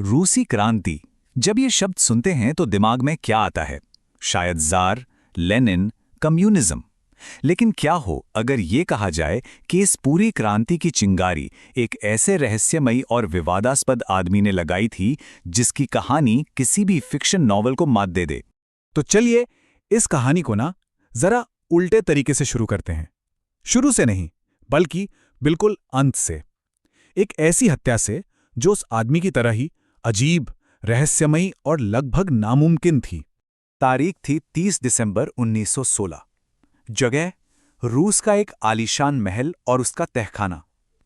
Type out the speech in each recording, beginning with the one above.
रूसी क्रांति, जब ये शब्द सुनते हैं तो दिमाग में क्या आता है? शायद ज़ार, लेनिन, कम्युनिज्म। लेकिन क्या हो अगर ये कहा जाए कि इस पूरी क्रांति की चिंगारी एक ऐसे रहस्यमयी और विवादास्पद आदमी ने लगाई थी जिसकी कहानी किसी भी फिक्शन नॉवल को मात दे दे। तो चलिए इस कहानी को ना जरा उल्टे तरीके से शुरू करते हैं। शुरू से नहीं, बल्कि बिल्कुल अंत से। एक ऐसी हत्या से जो उस आदमी की तरह ही अजीब, रहस्यमयी और लगभग नामुमकिन थी। तारीख थी 30 दिसंबर 1916। जगह रूस का एक आलीशान महल और उसका तहखाना।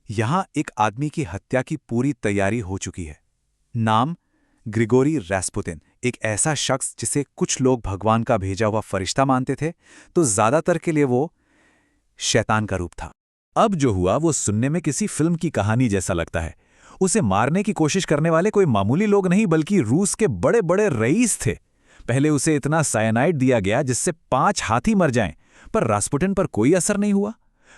यहां एक आदमी की हत्या की पूरी तैयारी हो चुकी है। नाम ग्रिगोरी रास्पुतिन, एक ऐसा शख्स जिसे कुछ लोग भगवान का भेजा हुआ फरिश्ता मानते थे, तो ज्यादातर के लिए वो शैतान का रूप था। अब जो हुआ वो सुनने में किसी फिल्म की कहानी जैसा लगता है। उसे मारने की कोशिश करने वाले कोई मामूली लोग नहीं बल्कि रूस के बड़े बड़े रईस थे। पहले उसे इतना साइनाइड दिया गया जिससे 5 हाथी मर जाएं, पर रास्पुटिन पर कोई असर नहीं हुआ।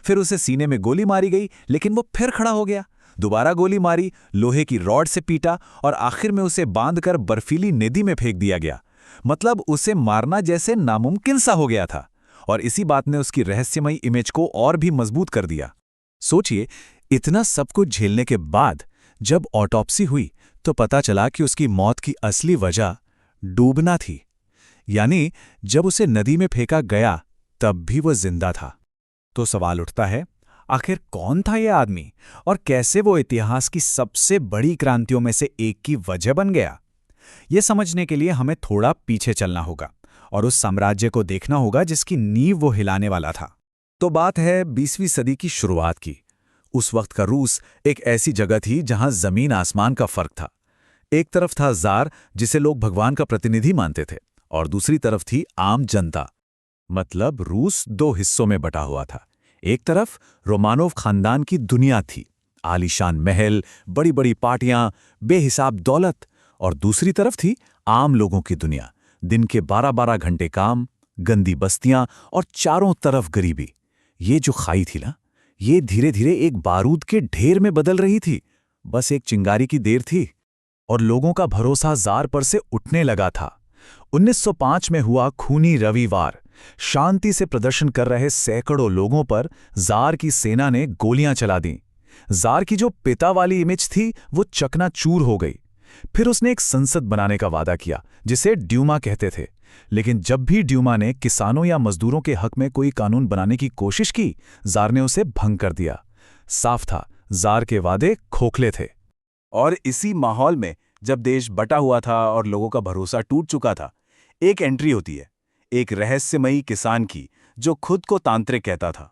फिर उसे सीने में गोली मारी गई, लेकिन वो फिर खड़ा हो गया। दोबारा गोली मारी, लोहे की रॉड से पीटा और आखिर में उसे बांधकर बर्फीली नदी में फेंक दिया गया। मतलब उसे मारना जैसे नामुमकिन सा हो गया था। और इसी बात ने उसकी रहस्यमयी इमेज को और भी मजबूत कर दिया। सोचिए, इतना सब कुछ झेलने के बाद जब ऑटोप्सी हुई तो पता चला कि उसकी मौत की असली वजह डूबना थी। यानी जब उसे नदी में फेंका गया तब भी वो जिंदा था। तो सवाल उठता है, आखिर कौन था यह आदमी और कैसे वो इतिहास की सबसे बड़ी क्रांतियों में से एक की वजह बन गया? ये समझने के लिए हमें थोड़ा पीछे चलना होगा और उस साम्राज्य को देखना होगा जिसकी नींव वो हिलाने वाला था। तो बात है 20वीं सदी की शुरुआत की। उस वक्त का रूस एक ऐसी जगह थी जहां जमीन आसमान का फर्क था। एक तरफ था ज़ार, जिसे लोग भगवान का प्रतिनिधि मानते थे, और दूसरी तरफ थी आम जनता। मतलब रूस 2 हिस्सों में बटा हुआ था। एक तरफ रोमानोव खानदान की दुनिया थी, आलीशान महल, बड़ी बड़ी पार्टियां, बेहिसाब दौलत। और दूसरी तरफ थी आम लोगों की दुनिया, दिन के 12-12 घंटे काम, गंदी बस्तियां और चारों तरफ गरीबी। ये जो खाई थी ना, ये धीरे धीरे एक बारूद के ढेर में बदल रही थी। बस एक चिंगारी की देर थी और लोगों का भरोसा ज़ार पर से उठने लगा था। 1905 में हुआ खूनी रविवार। शांति से प्रदर्शन कर रहे सैकड़ों लोगों पर ज़ार की सेना ने गोलियां चला दी। ज़ार की जो पिता वाली इमेज थी वो चकनाचूर हो गई। फिर उसने एक संसद बनाने का वादा किया जिसे ड्यूमा कहते थे। लेकिन जब भी ड्यूमा ने किसानों या मजदूरों के हक में कोई कानून बनाने की कोशिश की, ज़ार ने उसे भंग कर दिया। साफ था, ज़ार के वादे खोखले थे। और इसी माहौल में जब देश बटा हुआ था और लोगों का भरोसा टूट चुका था, एक एंट्री होती है, एक रहस्यमयी किसान की जो खुद को तांत्रिक कहता था।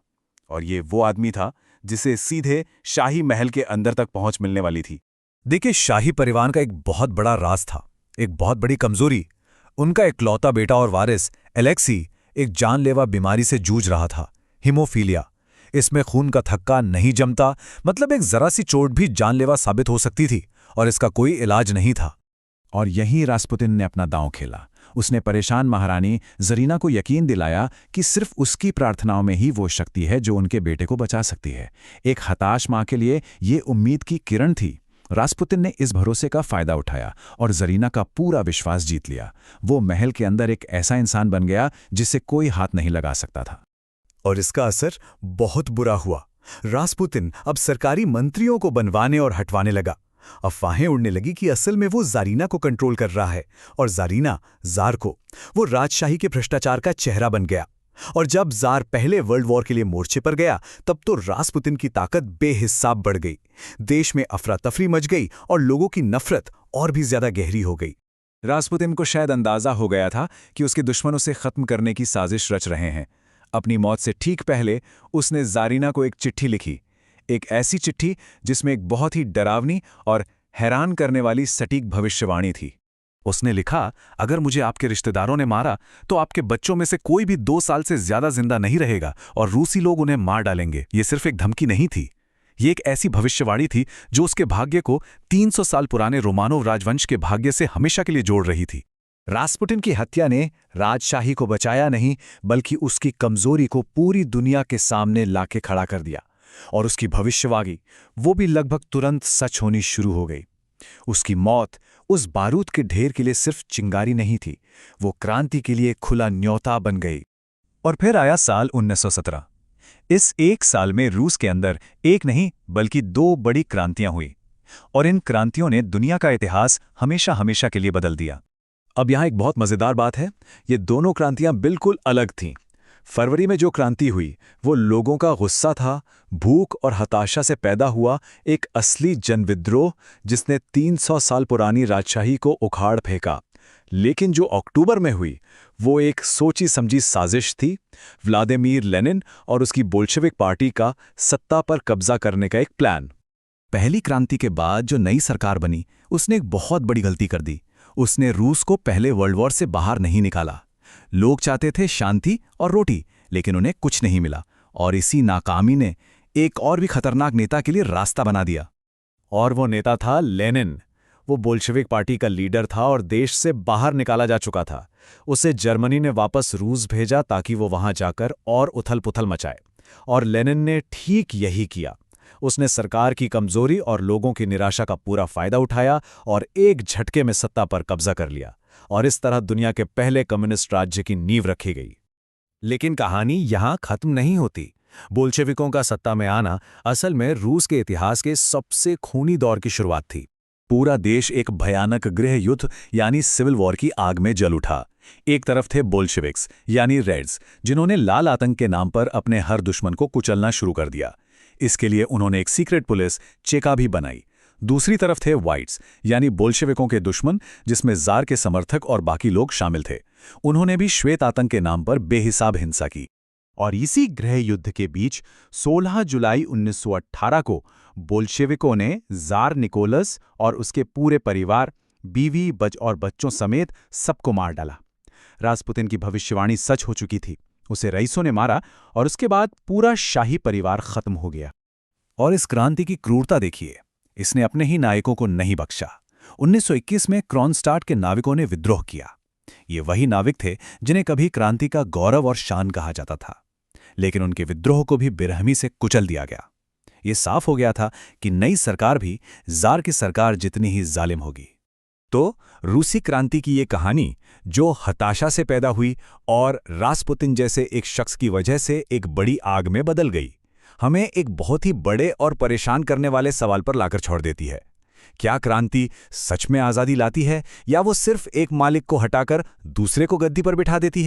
और ये वो आदमी था जिसे सीधे शाही महल के अंदर तक पहुंच मिलने वाली थी। देखिए, शाही परिवार का एक बहुत बड़ा राज था, एक बहुत बड़ी कमजोरी। उनका इकलौता बेटा और वारिस एलेक्सी एक जानलेवा बीमारी से जूझ रहा था, हीमोफीलिया। इसमें खून का थक्का नहीं जमता, मतलब एक जरा सी चोट भी जानलेवा साबित हो सकती थी और इसका कोई इलाज नहीं था। और यहीं रास्पुतिन ने अपना दांव खेला। उसने परेशान महारानी जरीना को यकीन दिलाया कि सिर्फ उसकी प्रार्थनाओं में ही वो शक्ति है जो उनके बेटे को बचा सकती है। एक हताश मां के लिए ये उम्मीद की किरण थी। रास्पुतिन ने इस भरोसे का फायदा उठाया और जरीना का पूरा विश्वास जीत लिया। वो महल के अंदर एक ऐसा इंसान बन गया जिसे कोई हाथ नहीं लगा सकता था। और इसका असर बहुत बुरा हुआ। रास्पुतिन अब सरकारी मंत्रियों को बनवाने और हटवाने लगा। अफवाहें उड़ने लगी कि असल में वो जारीना को कंट्रोल कर रहा है और जारीना ज़ार को। वो राजशाही के भ्रष्टाचार का चेहरा बन गया। और जब ज़ार पहले वर्ल्ड वॉर के लिए मोर्चे पर गया, तब तो रास्पुतिन की ताकत बेहिसाब बढ़ गई। देश में अफरा तफरी मच गई और लोगों की नफरत और भी ज्यादा गहरी हो गई। रास्पुतिन को शायद अंदाजा हो गया था कि उसके दुश्मनों से खत्म करने की साजिश रच रहे हैं। अपनी मौत से ठीक पहले उसने जारीना को एक चिट्ठी लिखी, एक ऐसी चिट्ठी जिसमें एक बहुत ही डरावनी और हैरान करने वाली सटीक भविष्यवाणी थी। उसने लिखा, अगर मुझे आपके रिश्तेदारों ने मारा तो आपके बच्चों में से कोई भी 2 साल से ज्यादा जिंदा नहीं रहेगा और रूसी लोग उन्हें मार डालेंगे। ये सिर्फ एक धमकी नहीं थी, ये एक ऐसी भविष्यवाणी थी जो उसके भाग्य को 300 साल पुराने रोमानोव राजवंश के भाग्य से हमेशा के लिए जोड़ रही थी। रास्पुटिन की हत्या ने राजशाही को बचाया नहीं, बल्कि उसकी कमजोरी को पूरी दुनिया के सामने लाके खड़ा कर दिया। और उसकी भविष्यवाणी वो भी लगभग तुरंत सच होनी शुरू हो गई। उसकी मौत उस बारूद के ढेर के लिए सिर्फ चिंगारी नहीं थी, वो क्रांति के लिए खुला न्योता बन गई। और फिर आया साल 1917। इस एक साल में रूस के अंदर एक नहीं बल्कि दो बड़ी क्रांतियां हुई, और इन क्रांतियों ने दुनिया का इतिहास हमेशा हमेशा के लिए बदल दिया। अब यहाँ एक बहुत मजेदार बात है, ये दोनों क्रांतियां बिल्कुल अलग थीं। फरवरी में जो क्रांति हुई वो लोगों का गुस्सा था, भूख और हताशा से पैदा हुआ एक असली जनविद्रोह जिसने 300 साल पुरानी राजशाही को उखाड़ फेंका। लेकिन जो अक्टूबर में हुई वो एक सोची समझी साजिश थी, व्लादिमीर लेनिन और उसकी बोल्शेविक पार्टी का सत्ता पर कब्जा करने का एक प्लान। पहली क्रांति के बाद जो नई सरकार बनी उसने एक बहुत बड़ी गलती कर दी। उसने रूस को पहले वर्ल्ड वॉर से बाहर नहीं निकाला। लोग चाहते थे शांति और रोटी, लेकिन उन्हें कुछ नहीं मिला, और इसी नाकामी ने एक और भी खतरनाक नेता के लिए रास्ता बना दिया। और वो नेता था लेनिन। वो बोल्शेविक पार्टी का लीडर था और देश से बाहर निकाला जा चुका था। उसे जर्मनी ने वापस रूस भेजा ताकि वो वहां जाकर और उथल-पुथल मचाए, और लेनिन ने ठीक यही किया। उसने सरकार की कमजोरी और लोगों की निराशा का पूरा फायदा उठाया और एक झटके में सत्ता पर कब्जा कर लिया, और इस तरह दुनिया के पहले कम्युनिस्ट राज्य की नींव रखी गई। लेकिन कहानी यहां खत्म नहीं होती। बोल्शेविकों का सत्ता में आना असल में रूस के इतिहास के सबसे खूनी दौर की शुरुआत थी। पूरा देश एक भयानक गृह युद्ध यानी सिविल वॉर की आग में जल उठा। एक तरफ थे बोल्शेविक्स यानी रेड्स, जिन्होंने लाल आतंक के नाम पर अपने हर दुश्मन को कुचलना शुरू कर दिया। इसके लिए उन्होंने एक सीक्रेट पुलिस चेका भी बनाई। दूसरी तरफ थे व्हाइट्स यानी बोल्शेविकों के दुश्मन, जिसमें जार के समर्थक और बाकी लोग शामिल थे। उन्होंने भी श्वेत आतंक के नाम पर बेहिसाब हिंसा की। और इसी गृह युद्ध के बीच 16 जुलाई 1918 को बोल्शेविकों ने जार निकोलस और उसके पूरे परिवार, बीवी और बच्चों समेत सबको मार डाला। रासपुतिन की भविष्यवाणी सच हो चुकी थी। उसे रईसों ने मारा और उसके बाद पूरा शाही परिवार खत्म हो गया। और इस क्रांति की क्रूरता देखिए, इसने अपने ही नायकों को नहीं बख्शा। 1921 में क्रोनस्टाड के नाविकों ने विद्रोह किया। ये वही नाविक थे जिन्हें कभी क्रांति का गौरव और शान कहा जाता था, लेकिन उनके विद्रोह को भी बेरहमी से कुचल दिया गया। ये साफ हो गया था कि नई सरकार भी जार की सरकार जितनी ही जालिम होगी। तो रूसी क्रांति की ये कहानी, जो हताशा से पैदा हुई और रासपुतिन जैसे एक शख्स की वजह से एक बड़ी आग में बदल गई, हमें एक बहुत ही बड़े और परेशान करने वाले सवाल पर लाकर छोड़ देती है। क्या क्रांति सच में आज़ादी लाती है, या वो सिर्फ एक मालिक को हटाकर दूसरे को गद्दी पर बिठा देती है?